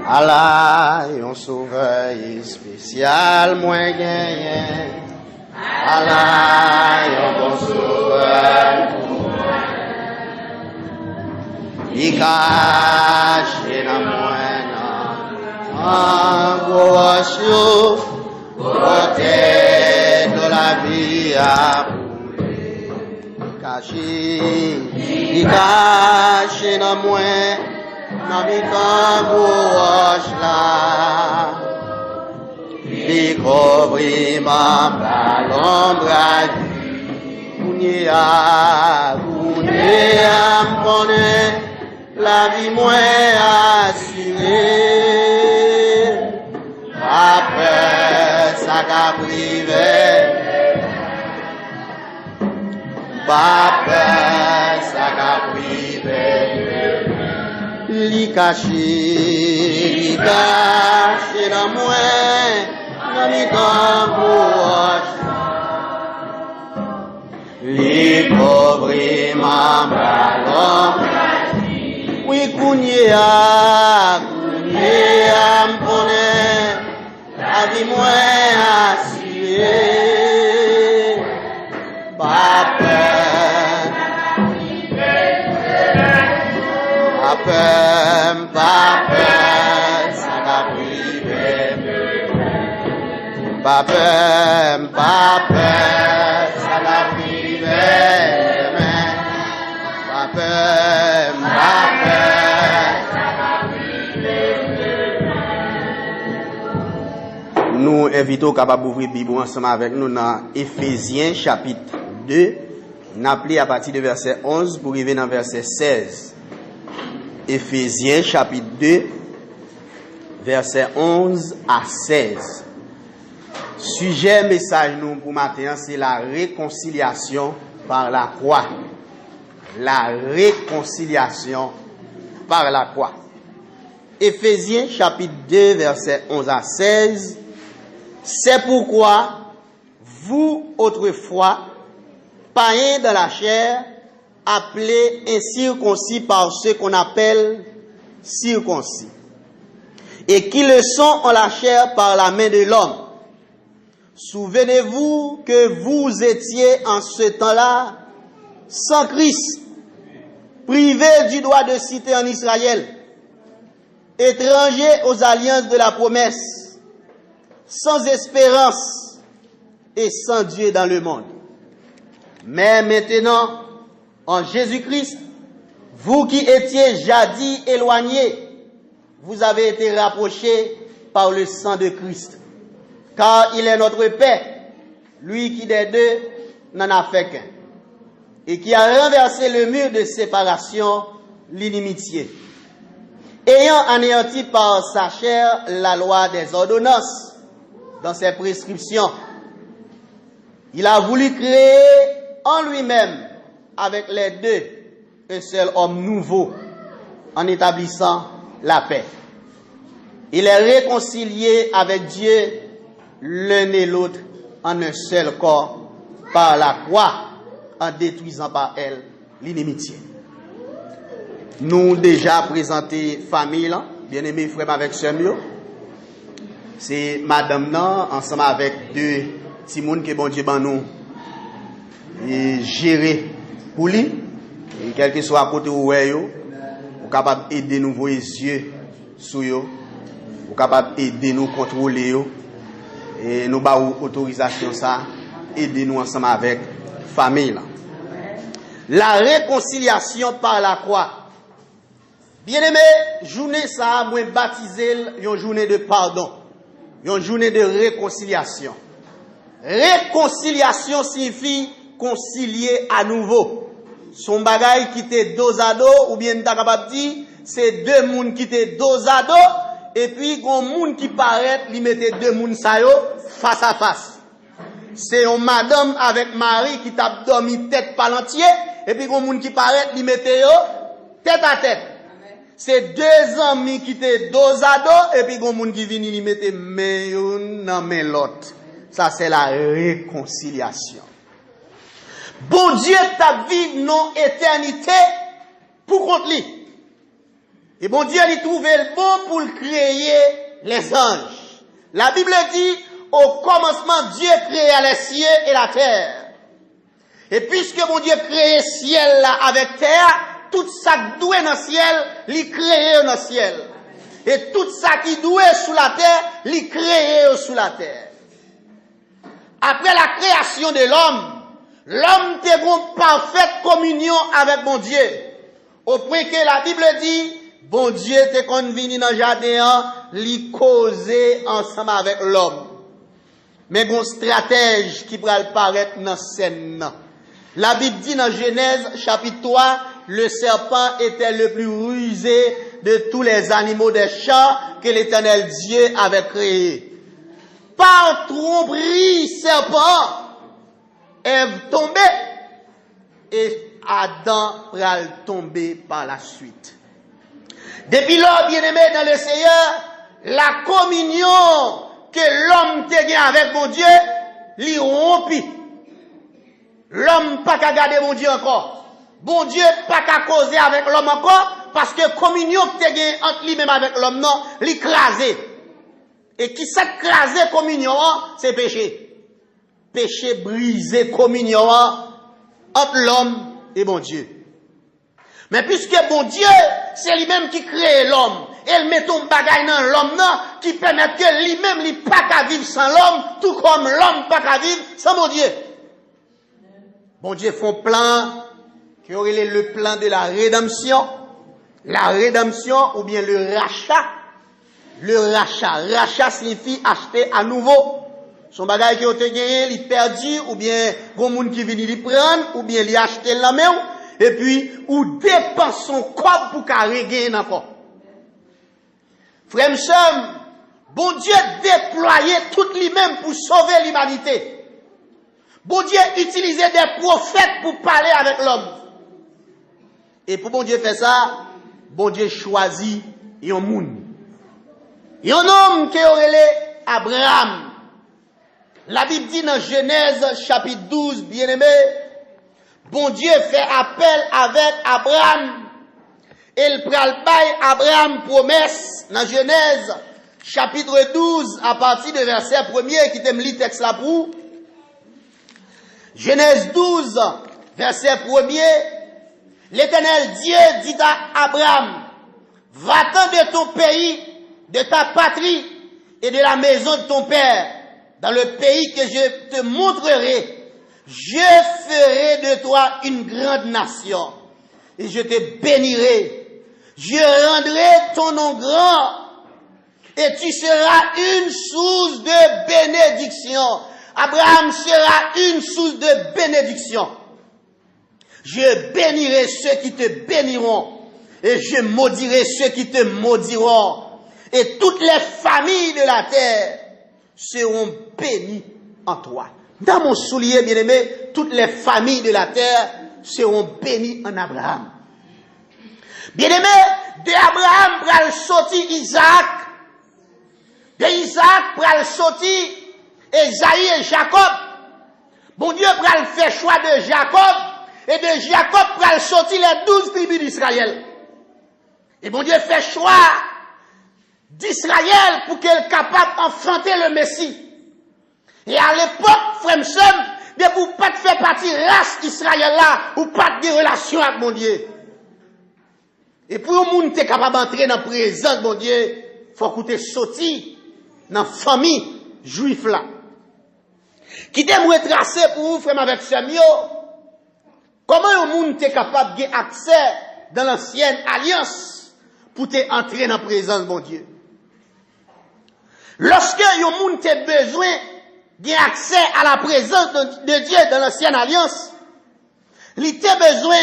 Allah, yon sauveur spécial, moi gagné. Allah, yon bon sauveur. Il cache dans moi, en gros, côté de la vie à il cache dans moi, dans mes camps là. Il couvre ma l'ombre à vie. La vie moins assurée. Après ça qu'a privé. Papa, ça qu'a privé. Li caché dans moi, dans mes camps. Li couvre ma ballon. Oui, Kounia, m'pone, la vie moins assurée. Papa, ça va priver. Papa, ça va priver. Papa, nous invitons capable d'ouvrir la Bible ensemble avec nous dans Éphésiens chapitre 2, n'appelé à partir de verset 11 pour arriver dans verset 16. Éphésiens chapitre 2, verset 11 à 16. Sujet message nous pour matin, c'est la réconciliation par la croix. La réconciliation par la croix. Éphésiens chapitre 2, verset 11 à 16. C'est pourquoi, vous, autrefois, païens de la chair, appelés incirconcis par ceux qu'on appelle circoncis, et qui le sont en la chair par la main de l'homme. Souvenez-vous que vous étiez en ce temps-là sans Christ, privés du droit de cité en Israël, étrangers aux alliances de la promesse, sans espérance et sans Dieu dans le monde. Mais maintenant, en Jésus-Christ, vous qui étiez jadis éloignés, vous avez été rapprochés par le sang de Christ. Car il est notre paix, lui qui des deux n'en a fait qu'un, et qui a renversé le mur de séparation, l'inimitié, ayant anéanti par sa chair la loi des ordonnances dans ses prescriptions. Il a voulu créer en lui-même, avec les deux, un seul homme nouveau, en établissant la paix. Il est réconcilié avec Dieu, l'un et l'autre, en un seul corps, par la croix, en détruisant par elle l'inimitié. Nous déjà présenté famille, là, bien aimé frère avec sœur. C'est madame nan, ensemble avec deux petits moun que bon Dieu ban nous et gérer pour lui. Et quel que soit à côté où vous capable aider nous voir les yeux sur yo, vous capable aider nous contrôler yo, et nous ba autorisation ça, aider nous ensemble avec famille là. La réconciliation par la croix. Bien-aimé, journée ça moi baptisé une journée de pardon, une journée de réconciliation. Réconciliation signifie concilier à nouveau. Son bagay qui était dos à dos, ou bien t'as capable dire, c'est deux moun qui étaient dos à dos, et puis gon moun qui paraît, li mette deux moun sa yo face à face. C'est un madame avec mari qui t'a dormi tête palentier, et puis gon moun qui paraît, li mette yo tête à tête. C'est deux amis qui étaient dos à dos, et puis gon moun qui vini li mette main yo nan main l'autre. Ça c'est la réconciliation. Bon Dieu t'a vu non éternité pour contre lui. Et bon Dieu lui trouvait le bon pour créer les anges. La Bible dit, au commencement, Dieu créa les cieux et la terre. Et puisque mon Dieu créé ciel là avec terre, tout ça qui doué dans le ciel, il créé dans le ciel. Et tout ça qui doué sous la terre, il créé sous la terre. Après la création de l'homme a une parfaite communion avec mon Dieu. Au point que la Bible dit, bon Dieu te convenu dans le jardin, il causait ensemble avec l'homme. Mais bon stratège qui pourra paraître dans scène. La Bible dit dans Genèse chapitre 3, le serpent était le plus rusé de tous les animaux des champs que l'Éternel Dieu avait créés. Par tromperie serpent, Ève tombée et Adam pral tomber par la suite. Depuis lors, bien-aimé dans le Seigneur, la communion que l'homme te gagne avec mon Dieu, l'y rompit. L'homme pas qu'à garder mon Dieu encore. Bon Dieu pas qu'à causer avec l'homme encore, parce que communion que te gagne entre lui-même avec l'homme, non, l'écraser. Et qui s'est crasé communion, c'est péché. Péché brisé communion entre l'homme et bon Dieu. Mais puisque bon Dieu, c'est lui-même qui crée l'homme, elle met ton bagage dans l'homme, qui permet que lui-même, il pas qu'à vivre sans l'homme, tout comme l'homme pas qu'à vivre sans mon Dieu. Bon Dieu fait un plan, qui aurait le plan de la rédemption ou bien le rachat. Le rachat. Rachat signifie acheter à nouveau. Son bagage qui a été gagné, il perdu, ou bien, bon monde qui vient lui prendre, ou bien lui acheter la main, et puis, ou dépense son corps pour qu'à regagner encore. Frère et sœurs, bon Dieu déployait tout lui-même pour sauver l'humanité. Bon Dieu utilisait des prophètes pour parler avec l'homme. Et pour bon Dieu faire ça, bon Dieu choisit un monde. Un homme qui aurait Abraham. La Bible dit dans Genèse chapitre 12, bien-aimé, bon Dieu fait appel avec Abraham. Il pral bail Abraham promesse dans Genèse chapitre 12 à partir du verset 1er qui t'aime li texte là pour. Genèse 12 verset 1er, l'Éternel Dieu dit à Abraham, va-t'en de ton pays, de ta patrie et de la maison de ton père, dans le pays que je te montrerai. Je ferai de toi une grande nation et je te bénirai. Je rendrai ton nom grand et tu seras une source de bénédiction. Abraham sera une source de bénédiction. Je bénirai ceux qui te béniront et je maudirai ceux qui te maudiront. Et toutes les familles de la terre seront bénies en toi. Dans mon soulier, bien-aimé, toutes les familles de la terre seront bénies en Abraham. Bien-aimé, de Abraham pral sorti Isaac. De Isaac pral sorti Esaïe et Jacob. Bon Dieu pral faire choix de Jacob. Et de Jacob pral sorti les 12 tribus d'Israël. Et bon Dieu fait choix d'Israël pour qu'elle soit capable d'enfanter le Messie. Et à l'époque, frère et sœur, de vous pas faire partie de la race Israël là, ou pas de relation avec mon Dieu. Et pour un monde qui est capable d'entrer dans la présence de mon Dieu, il faut que tu sorti dans la famille juive là. Qui t'aime retracer pour vous, frère avec Samuel, comment un monde est capable d'avoir accès dans l'ancienne alliance pour entrer dans la présence de mon Dieu. Lorsque un monde a besoin d'avoir accès à la présence de Dieu dans l'ancienne alliance, il a besoin,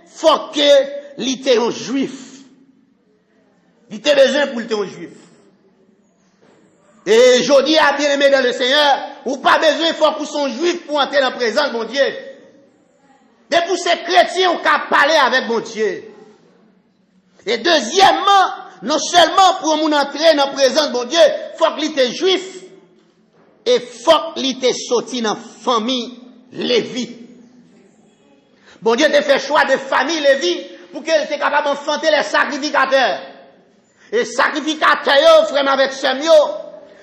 faut que il était un juif. Il était besoin pour être un juif. Et je dis à bien-aimé dans le Seigneur, ou pas besoin, faut pour son juif pour entrer dans la présence de mon Dieu. Mais pour ces chrétiens, on peut parler avec mon Dieu. Et deuxièmement, non seulement pour mon entrer dans la présence de mon Dieu, faut qu'il était juif. Et faut qu'il était sorti dans la famille Lévi. Bon Dieu te fait choix de famille Lévi pour qu'elle soit capable d'enfanter les sacrificateurs. Et sacrificateur, frère avec Samuel,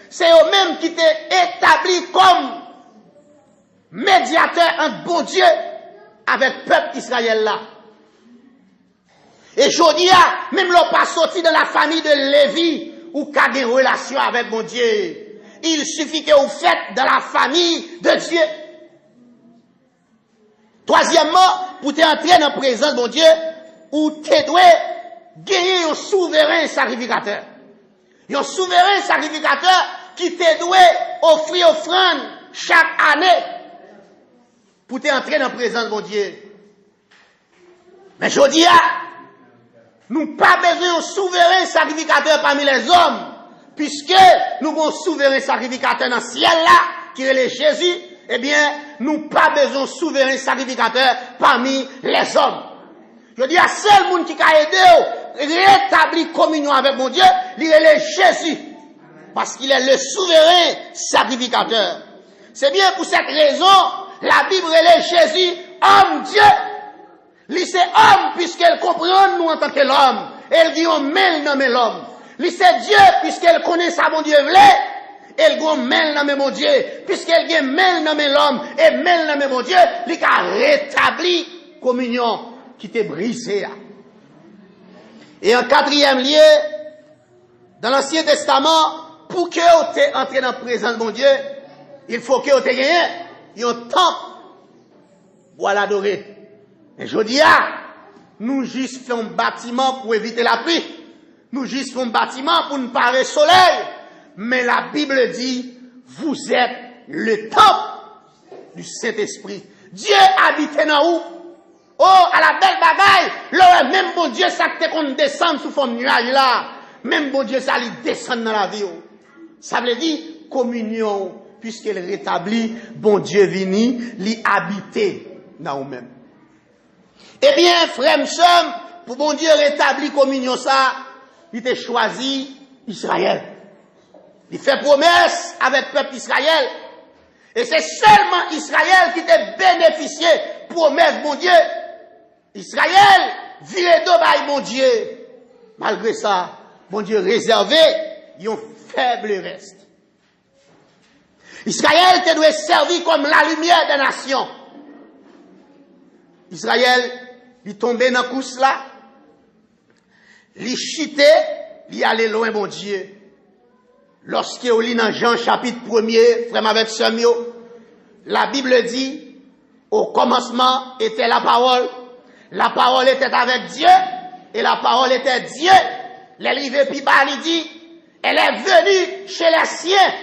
c'est eux-mêmes qui t'est établi comme médiateur entre bon Dieu avec le peuple Israël là. Et Jodia, même l'on pas sorti de la famille de Lévi, ou qu'a des relations avec mon Dieu. Il suffit que vous faites dans la famille de Dieu. Troisièmement, pour t'entrer dans la présence de mon Dieu, ou t'es doué gagner un souverain sacrificateur. Un souverain sacrificateur qui t'est doué offrir offrande chaque année pour t'entrer dans la présence de mon Dieu. Mais je dis, nous pas besoin d'un souverain sacrificateur parmi les hommes, puisque nous avons un souverain sacrificateur dans le ciel là, qui est Jésus, eh bien, nous pas besoin d'un souverain sacrificateur parmi les hommes. Je dis à seul monde qui a aidé rétablir communion avec mon Dieu, il est Jésus. Parce qu'il est le souverain sacrificateur. C'est bien pour cette raison, la Bible est Jésus, homme Dieu. Lui c'est homme puisqu'elle comprend nous en tant que l'homme. Elle dit on mêle nommé l'homme. Lui c'est Dieu puisqu'elle connaît sa bon Dieu vrai. Elle dit on mêle nommé mon Dieu. Puisqu'elle dit mêle nommé l'homme et mêle nommé mon Dieu, lui a rétabli communion qui t'est brisée. Et en quatrième lieu, dans l'Ancien Testament, pour que vous êtes entré dans la présence de mon Dieu, il faut que vous ayez gagné un temple pour l'adorer. Et je dis, nous juste faisons un bâtiment pour éviter la pluie. Nous juste faisons un bâtiment pour ne pas avoir le soleil. Mais la Bible dit, vous êtes le temple du Saint-Esprit. Dieu habite dans vous. Oh, à la belle bagaille, là, même bon Dieu, ça que qu'on descend sous forme nuage là. Même bon Dieu, ça lui descend dans la vie. Ça veut dire communion, puisqu'elle rétablit, bon Dieu vini, l'y habiter dans vous-même. Eh bien, frère, m'sem, pour bon Dieu rétablir communion ça, il t'a choisi Israël. Il fait promesse avec le peuple Israël. Et c'est seulement Israël qui t'a bénéficié promesse, bon Dieu. Israël, viré d'eau by mon Dieu. Malgré ça, bon Dieu réservé, un faible reste. Israël te doit servir comme la lumière des nations. Israël, il tombait dans la course là, il chutait, il allait loin, mon Dieu. Lorsque on lit dans Jean chapitre 1er, frère avec Samuel, la Bible dit, au commencement était la parole était avec Dieu, et la parole était Dieu. L'Écrivain Piba lui dit, elle est venue chez les siens,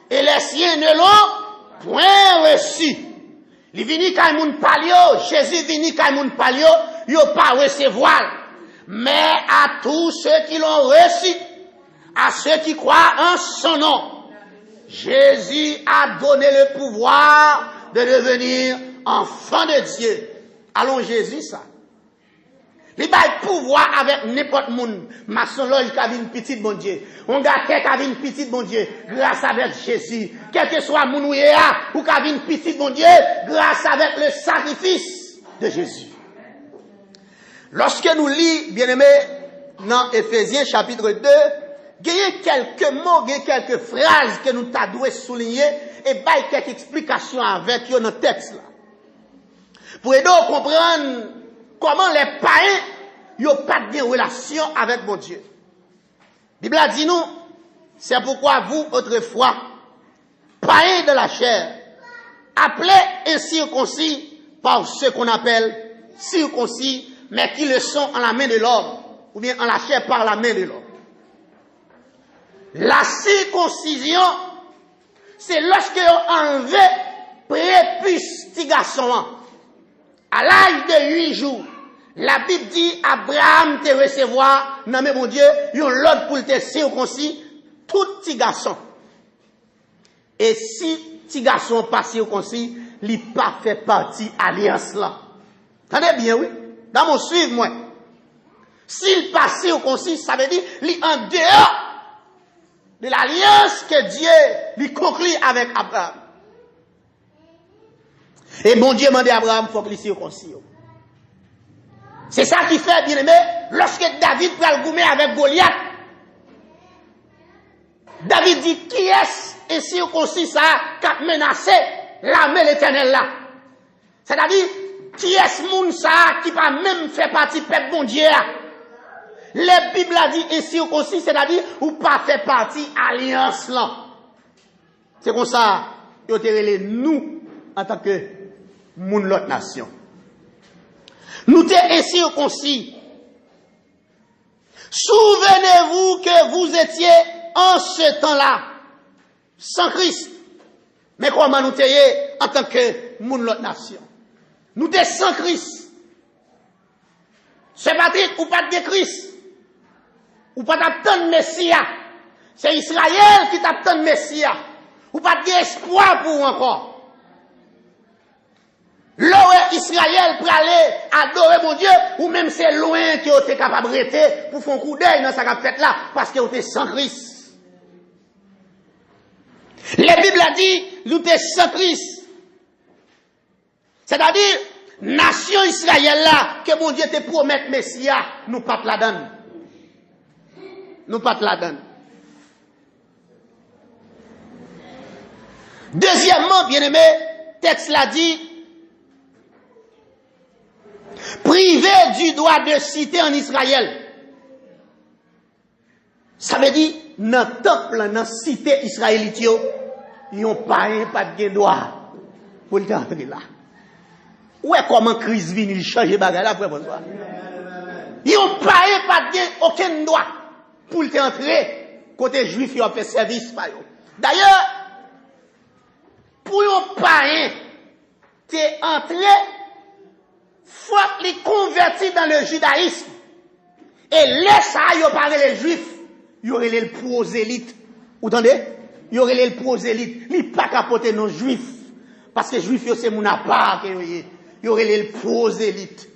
et les siens ne l'ont point reçu. Il vini quand moun palio, Jésus vini quand moun palio, yo pas recevoir. Mais à tous ceux qui l'ont reçu, à ceux qui croient en son nom, Jésus a donné le pouvoir de devenir enfant de Dieu. Allons Jésus ça. Il a le pouvoir avec n'importe monde. Maçonloge qui a une petite bon Dieu. On gars qui a une petite bon Dieu. Grâce avec Jésus. Quel que soit mon ouéa, ou qui a une petite bon Dieu. Grâce avec le sacrifice de Jésus. Lorsque nous lisons, bien-aimés, dans Éphésiens chapitre 2, il y a quelques mots, il y a quelques phrases que nous t'avons souligner et il y a quelques explications avec eux dans le texte là. Pour aider à comprendre comment les païens n'ont pas de relation avec mon Dieu. La Bible a dit nous, c'est pourquoi vous, autrefois, païens de la chair, appelés incirconcis par ce qu'on appelle circoncis, mais qui le sont en la main de l'homme, ou bien en la chair par la main de l'homme. La circoncision, c'est lorsque on enlevé prépuce petit garçon. À l'âge de 8 jours, la Bible dit Abraham te recevoir, non mais mon Dieu, yon l'autre pour te circoncis, tout petit garçon. Et si petit garçon pas circoncis, il pas fait partie alliance là. Tenez bien, oui. Dans mon suivre, moi. S'il pas circoncis, ça veut dire, il en dehors de l'alliance que Dieu lui conclut avec Abraham. Et mon Dieu m'a dit à Abraham, il faut qu'il circoncis. C'est ça qui fait, bien aimé, lorsque David prend le gourmet avec Goliath, David dit, qui est-ce et circoncis ça qui a menacé l'armée l'Éternel là? C'est-à-dire, qui est-ce moun ça qui va même faire partie peuple bon Dieu? La Bible a dit incirconcis, c'est-à-dire, ou pas fait partie alliance là. C'est comme ça, yo te relé nous, en tant que moun l'autre nation. Nous te incirconcis. Souvenez-vous que vous étiez en ce temps-là, sans Christ. Mais comment nous t'ayons en tant que moun l'autre nation? Nous t'es sans Christ. C'est Patrick ou pas de Christ. Ou pas d'attendre Messia. C'est Israël qui t'attend Messia. Ou pas d'espoir pour encore. Là où Israël pour aller adorer mon Dieu, ou même c'est loin qui était capable de rester pour faire un coup d'œil dans sa fête là, parce qu'il était sans Christ. La Bible a dit, nous t'es sans Christ. C'est-à-dire, nation Israël là, que mon Dieu te promette Messia, nous pas la donne. Nous pas la donne. Deuxièmement, bien-aimé, texte l'a dit, privé du droit de cité en Israël. Ça veut dire, dans le temple, dans la cité israélite, ils n'ont pas de droit pour entrer là. Où est comment crise vient, il change les bagages là pour bonsoir. Ils n'ont pas aucun droit pour entrer côté juif, ils ont fait service par eux. D'ailleurs, pour un parrain, t'es entré, faut les convertir dans le judaïsme. Et laisse ça, ils parlent les juifs, ils auraient les prosélytes. Vous entendez? Ils auraient les prosélytes. Ils ne pas capoter nos juifs. Parce que les juifs, c'est mon appart. Ils auraient les prosélytes.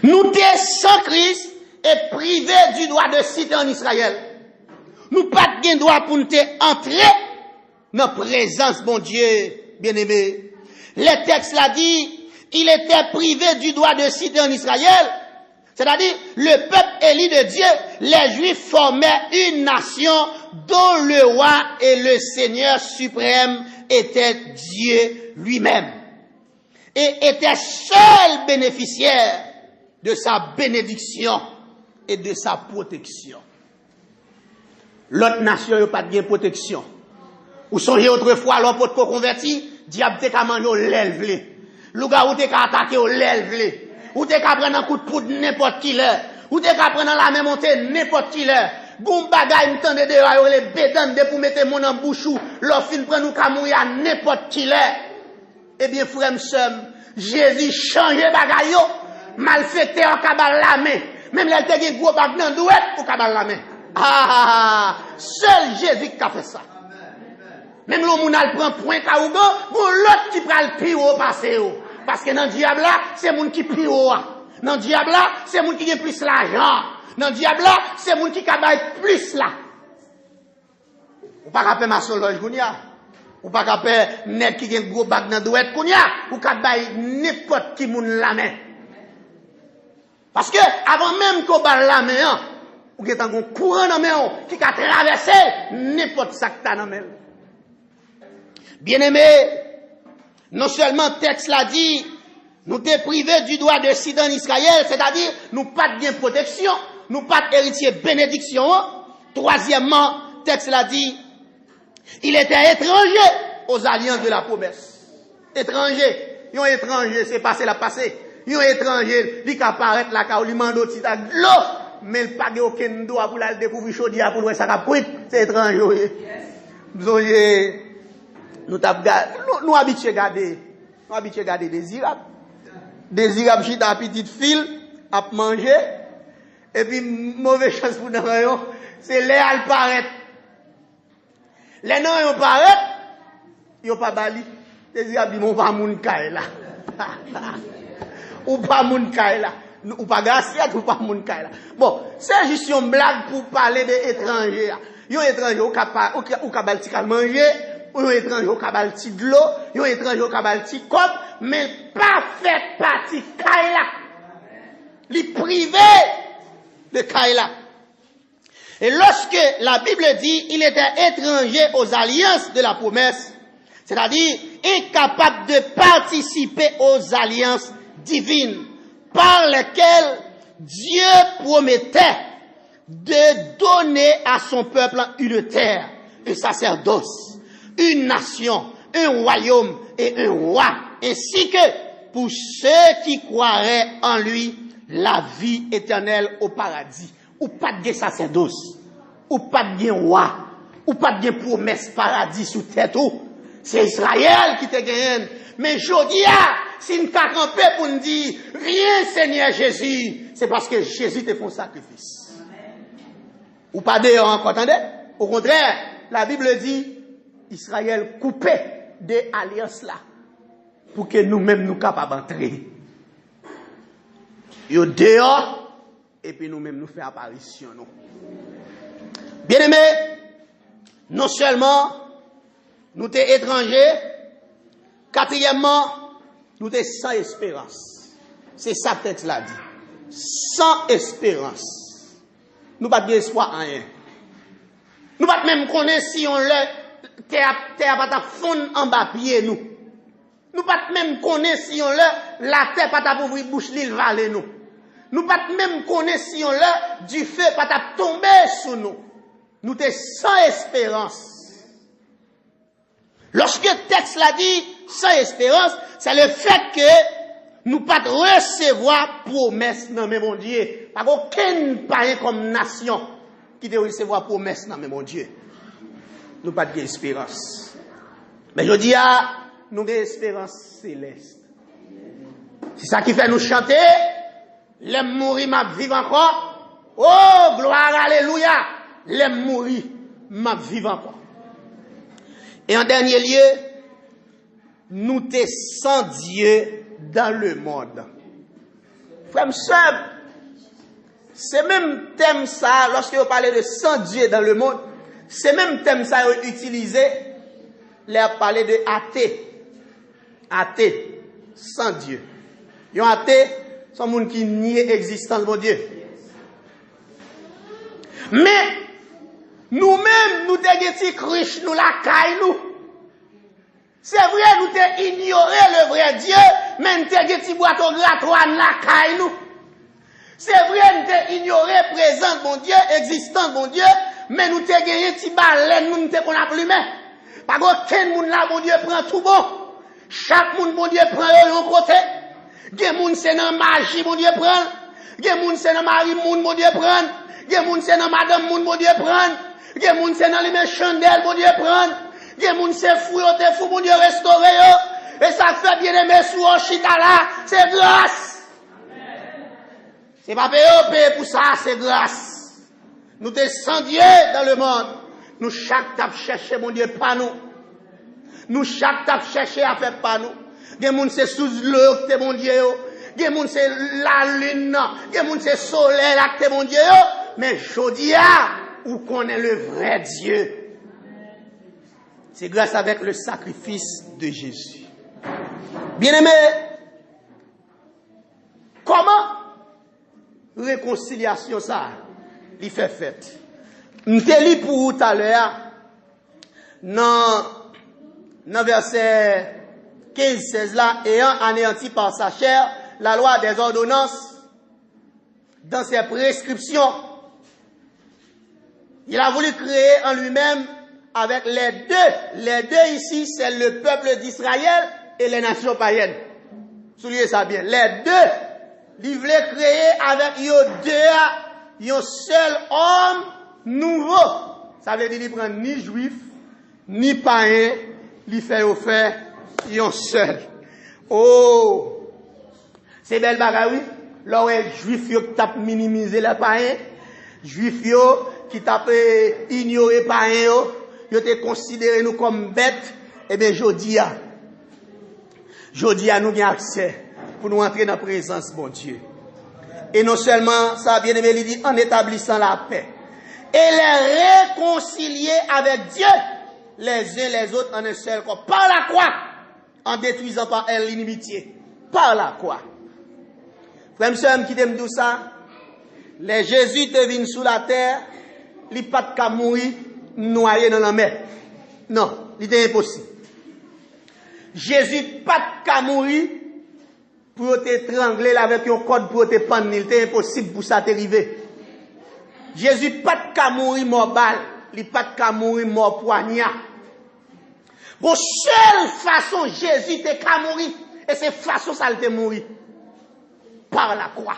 Nous sommes sans Christ et privés du droit de cité en Israël. Nous pas de droit pour nous entrer dans la présence, bon Dieu, bien-aimé. Le texte l'a dit, il était privé du droit de cité en Israël. C'est-à-dire, le peuple élu de Dieu, les Juifs formaient une nation dont le roi et le Seigneur suprême étaient Dieu lui-même. Et étaient seuls bénéficiaires de sa bénédiction et de sa protection. L'autre nation n'a pas de protection. Ou songez autrefois, l'on peut converti, diable te ka manje au lèvre. Louga ou te ka attaquer au lèvre. Ou te ka prendre un coup de poudre n'importe qui l'heure. Ou te ka prendre la main montée n'importe qui l'heure. Goum bagay m'tende de yo les bédan de pour mettre mon en bouchou. L'on fin prendre nous ka mourir à n'importe qui l'heure. Eh bien frère m'sem, Jésus change bagay yo, malfaiteur en kabal la main. Même là te gen gros bag nan douette pour kabal la main. Seul Jésus qui a fait ça. Même le moun al prend point kaougo, pour l'autre qui prend le pire au passé. Parce que dans le diable là, c'est moun qui pire. Dans le diable là, c'est moun qui a plus l'argent. Dans le diable là, c'est moun qui a plus là. Ou pas capé maçonloge kounya. Ou pas capé net qui a gros bag dans douette kounya. Ou capé n'importe qui moun la main. Parce que avant même qu'on balle la main, ou qu'il y a un courant dans la main qui a traversé n'importe ça que t'as dans la main. Bien-aimé, non seulement le texte l'a dit, nous t'es privés du droit de cité en Israël, c'est-à-dire, nous pas de bien protection, nous pas d'héritier bénédiction. Troisièmement, le texte l'a dit, il était étranger aux alliances de la promesse. Étranger. Yon étranger, c'est passé la passé. Yon étranger, il apparaît là, quand il demande au titre de l'eau, mais il n'a pas aucun droit pour la découvrir chaudière pour voir ça caprit. C'est étranger. Nous habitués à garder désirable. Désirable, chita à petite file, à manger. Et puis, mauvaise chance pour nous, c'est les al paraît. Les noms, ils paraît, ils pas bali. Désirable, ils pas moun kaye là. Ou pas moun kaye là. Ou pas graciat, ou pas moun kaye là. Bon, c'est juste une blague pour parler des étrangers. Yon étranger, ou kabal ti kal manger. Yon étranger au kabalti de l'eau, yon étranger au kabalti cop, mais pas fait partie Kaila. Li privé de Kaila. Et lorsque la Bible dit il était étranger aux alliances de la promesse, c'est-à-dire incapable de participer aux alliances divines par lesquelles Dieu promettait de donner à son peuple une terre, un sacerdoce, une nation, un royaume et un roi, ainsi que pour ceux qui croiraient en lui, la vie éternelle au paradis. Ou pas de sacerdoce, ou pas de roi, ou pas de promesse paradis sous tête ou. C'est Israël qui te gagne. Mais Jodia, si nous avons campé pour nous dire, rien Seigneur Jésus, c'est parce que Jésus te fait un sacrifice. Ou pas d'ailleurs encore, attendez. Au contraire, la Bible dit, Israël coupé des alliances là, pour que nous-mêmes nous capables d'entrer. Yo dehors, et puis nous-mêmes nous faisons apparition. Bien-aimés, non seulement nous sommes étrangers, quatrièmement, nous sommes sans espérance. C'est ça que le texte l'a dit. Sans espérance. Nous n'avons pas d'espoir en rien. Nous ne pouvons même connaître si on l'a, terre pas fondre en bas pied nous. Nous ne pouvons même connaître si on l'a, la terre pas ouvrir bouche l'île valer nous. Nous ne pouvons même connaître si on l'a, du feu pas tomber sur nous. Nous sommes sans espérance. Lorsque le texte l'a dit, sans espérance, c'est le fait que nous ne pouvons pas recevoir promesse dans mes mon Dieu. Pas aucun païen comme nation qui doit recevoir promesse dans mes mon Dieu. Nous n'avons pas d'espérance. Mais je dis, nous avons espérance céleste. C'est ça qui fait nous chanter. L'aime mourir, m'a vivre encore. Oh, gloire, alléluia. L'aime mourir, m'a vivre encore. Et en dernier lieu, nous sommes sans Dieu dans le monde. Frère, sœur, c'est même thème ça, lorsque vous parlez de sans Dieu dans le monde, c'est même thème ça utilisé, là, parler de athée. Athée, sans Dieu. Il y a un athée, c'est un monde qui nie l'existence de mon Dieu. Mais, nous-mêmes, nous sommes riches, nous la caille, nous. C'est vrai, nous avons ignoré le vrai Dieu, mais nous avons des boîtes grattoir, la caille, nous. C'est vrai, nous avons ignoré présent mon Dieu, existant mon Dieu, mais nous avons gagné des baleines, nous ne qu'on a plus mais. Par contre, quel monde là, mon Dieu, prend tout bon. Chaque monde, mon Dieu, prend un côté. Gen moun c'est dans magie, mon Dieu, prend. Gen moun c'est dans mari, mon Dieu, prend. Gen moun c'est dans madame, mon Dieu, prend. Gen moun c'est dans les chandelles, mon Dieu, prend. Gen moun c'est fou, mon Dieu, restauré. Et ça fait bien aimer sous un chita là, c'est grâce. C'est pas payé pour ça, c'est grâce. Nous sommes sans Dieu dans le monde. Nous chaque tape chercher, mon Dieu, pas nous. Nous chaque tape chercher à faire pas nous. Gen moun c'est sous l'eau, mon Dieu. Gen moun c'est la lune. Gen moun c'est soleil, là, mon Dieu. Mais jodia, où connaît le vrai Dieu. C'est grâce avec le sacrifice de Jésus. Bien-aimé, comment réconciliation ça, il fait fête. M'te li pour vous tout à l'heure, dans verset 15-16 là, ayant anéanti par sa chair la loi des ordonnances, dans ses prescriptions, il a voulu créer en lui-même avec les deux. Les deux ici, c'est le peuple d'Israël et les nations païennes. Soulignez ça bien. Les deux, il voulait créer avec eux deux, un seul homme nouveau. Ça veut dire qu'il prend ni juif, ni païen, il fait offert, un seul. Oh! C'est belle bagarre, oui. Là où les juifs qui tapent minimiser les païens, juifs qui tapent ignorer les païens, ils te considéré nous comme bêtes, eh bien, jodi a nous avons accès pour nous entrer dans la présence de bon Dieu. Et non seulement ça, bien aimé, il dit en établissant la paix. Et les réconcilier avec Dieu, les uns les autres en un seul corps. Par la croix, en détruisant par elle l'inimitié. Par la croix. Frère, qui t'aime tout ça, les Jésus te viennent sous la terre, il pas de cas mourir noyé dans la mer. Non, il était impossible. Jésus pas de cas mourir pour t'étrangler avec un code pour te pendre. Il était impossible pour ça t'arriver. Jésus pas de cas mourir mort balle, il pas de cas mourir mort poignard. Bon, seule façon Jésus te qu'à mourir, et c'est façon ça te mourir. Par la croix.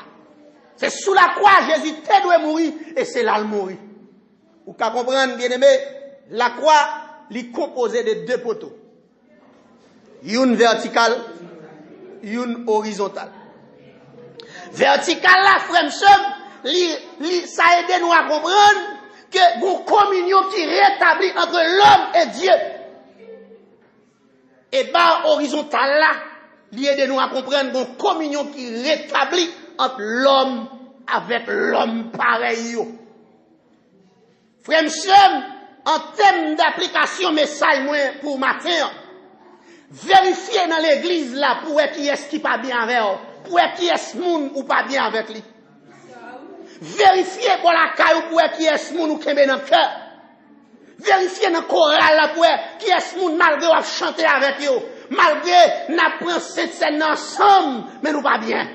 C'est sous la croix Jésus te doit mourir, et c'est là le mourir. Vous qu'à comprendre, bien aimé, la croix, est composée de deux poteaux. Une verticale, une horizontale. Verticale, la frère, ça aide nous à comprendre que une communion qui rétablit entre l'homme et Dieu. Et bien, horizontale là, aide nous à comprendre une communion qui rétablit entre l'homme avec l'homme pareil. Frère, en termes d'application, message pour matin, vérifiez dans l'église là pour qui est-ce qui pas bien avec vous, pour qui est-ce moun ou pas bien avec lui. Vérifiez pour la caille pour qui est-ce moun ou kembe dans le cœur. Vérifiez dans le choral là pour qui est-ce moun malgré ou chanter avec eux, malgré n'a pris cette scène ensemble, mais nous pas bien.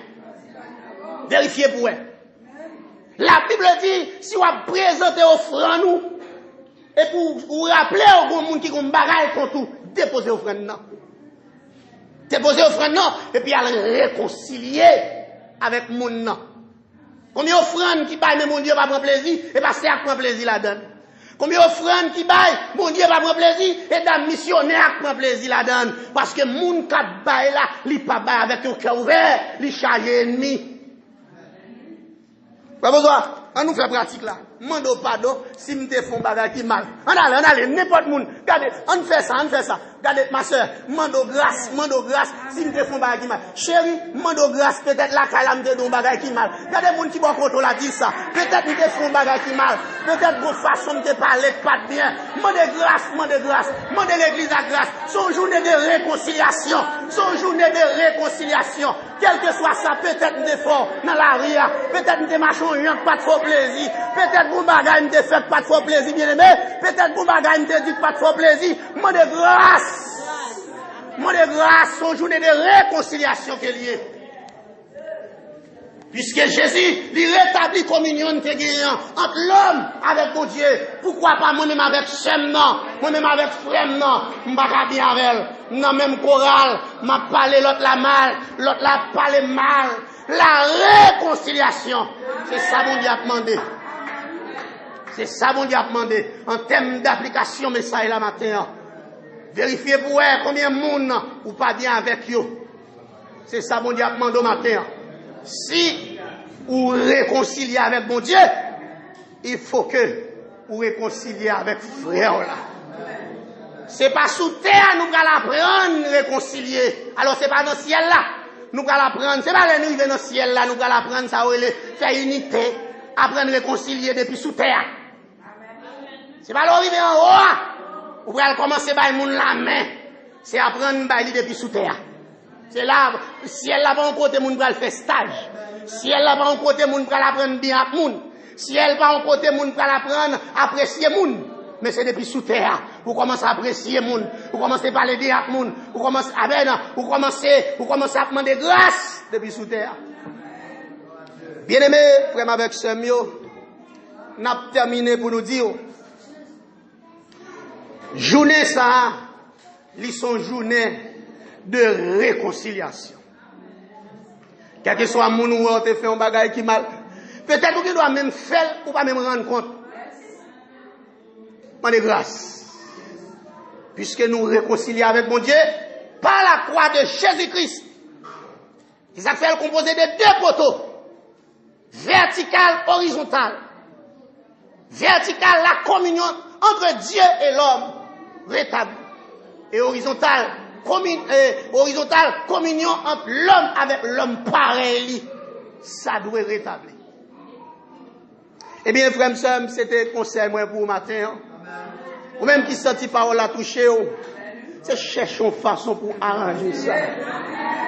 Vérifiez pour eux. La Bible dit, si vous présentez offrande nous, et pour vous rappeler au monde qui ont bagaille contre tout, déposez offrande non. Déposez offrande non, et puis allez réconcilier avec mon non. Combien offrande qui baille, mais mon Dieu va prendre plaisir, et pas c'est prend plaisir là-dedans. Combien offrande qui baille, mon Dieu va prendre plaisir, et d'un missionnaire prend plaisir là-dedans. Parce que mon qui baille là, il pas baille avec un cœur ouvert, il charge ennemi. Pas besoin, on nous fait pratique là. Mando pardon si me te font bagage qui mal. On allez, n'importe monde. Regardez, on fait ça. Regardez ma soeur, mando grâce si me te font bagage qui mal. Chérie, mando grâce peut-être la kala me te don bagage qui mal. Regardez monde qui bon contrôle la dit ça. Peut-être me te font bagage qui mal. Peut-être vos façon de te parler pas bien. Mande grâce. Mande l'église à grâce. Son journée de réconciliation. Quel que soit ça, peut-être me te fort dans la ria, peut-être me te marchons rien pas de faux plaisir. Peut-être pour bagaille me te fait pas de faux plaisir bien aimé. Peut-être pour bagaille me te dit pas de faux plaisir. Mande grâce, son journée de réconciliation qu'elle y est. Puisque Jésus, il rétablit communion entre l'homme avec mon Dieu. Pourquoi pas moi-même avec Sem, non? Moi-même avec Frère, non? M'baka bien avec elle. Non, même chorale, m'a parlé l'autre la mal, l'autre la parlé mal. La réconciliation. C'est ça mon Dieu a demandé. C'est ça mon Dieu a demandé. En termes d'application, mais ça est la matin. Vérifiez pour elle combien de monde ou pas bien avec eux. C'est ça mon Dieu a demandé au matin. Si vous réconciliez avec mon Dieu, il faut que vous réconciliez avec frère là. C'est pas sous terre nous allons apprendre réconcilier. Alors c'est pas dans le ciel là. Nous allons apprendre, c'est pas les nous dans le ciel là, nous allons apprendre ça faire unité, apprendre réconcilier depuis sous terre. C'est pas l'arrivée en haut. Vous allez commencer par moun la main. C'est apprendre bailler depuis sous terre. C'est là, si elle n'a pas un côté, moun pral faire stage. Si elle n'a pas un côté, moun pral apprendre bien à moun. Si elle n'a pas un côté, moun pral apprendre apprécier moun. Mais c'est depuis sous terre. Vous commencez à apprécier moun. Vous commencez à parler bien à moun. Vous commencez à demander grâce depuis sous terre. Bien aimé, frère avec Semio, n'a terminé pour nous dire, journée ça, ils sont journée de réconciliation. Quel que soit mon ou te fait un bagage qui mal, peut-être qu'il doit même faire ou pas même rendre compte. En grâce. Puisque nous réconcilions avec mon Dieu par la croix de Jésus-Christ. Ils ont fait le composé de deux poteaux. Vertical, horizontal. Vertical, la communion entre Dieu et l'homme rétablie. Et horizontal, communion entre l'homme avec l'homme pareil. Ça doit rétablir. Eh bien, frère, c'était le conseil pour vous matin. Ou même qui senti parole à toucher, c'est chercher une façon pour arranger ça.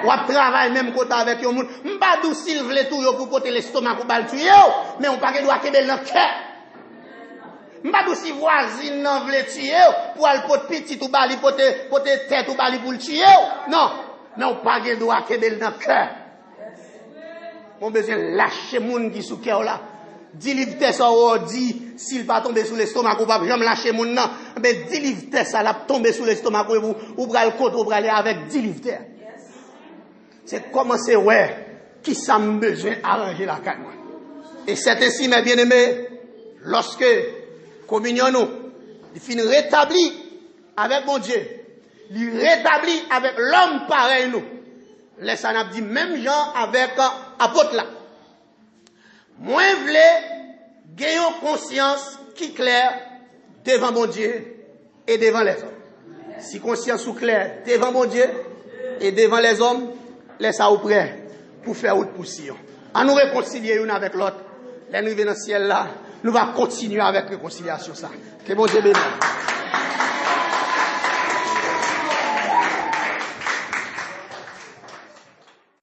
Ou à travailler même côté avec le monde. M'pas d'où s'il veut tout pour côté l'estomac ou bal tuer, mais on pas doit qu'aider le cœur. M'pas si voisine nan vle tuer pour al pot petit ou bali pote tête ou bali pour le tuer. Non, non pas gen droit kebel dans cœur. Mon besoin lâcher moun qui sous cœur là. Dis livre test ou dit s'il pas tomber sous l'estomac ou pas jamais lâcher moun nan. Mais 10 livres test ça l'a tomber sous l'estomac ou bral côte ou bral avec 10 livres test. C'est commencer ouais qui ça me besoin arranger la caille. Et c'est ainsi mes bien-aimés lorsque communion nous, il finit rétabli avec mon Dieu. Il rétablit avec l'homme pareil nous. Laisse on a dit même gens avec apôtre là. Moi vle gagner conscience qui claire devant mon Dieu et devant les hommes. Si conscience ou claire devant mon Dieu et devant les hommes, laisse ça au prêt pour faire autre poussière. À nous réconcilier une avec l'autre. Les nous dans le ciel là, nous va continuer avec réconciliation ça. Que bon Dieu bénisse.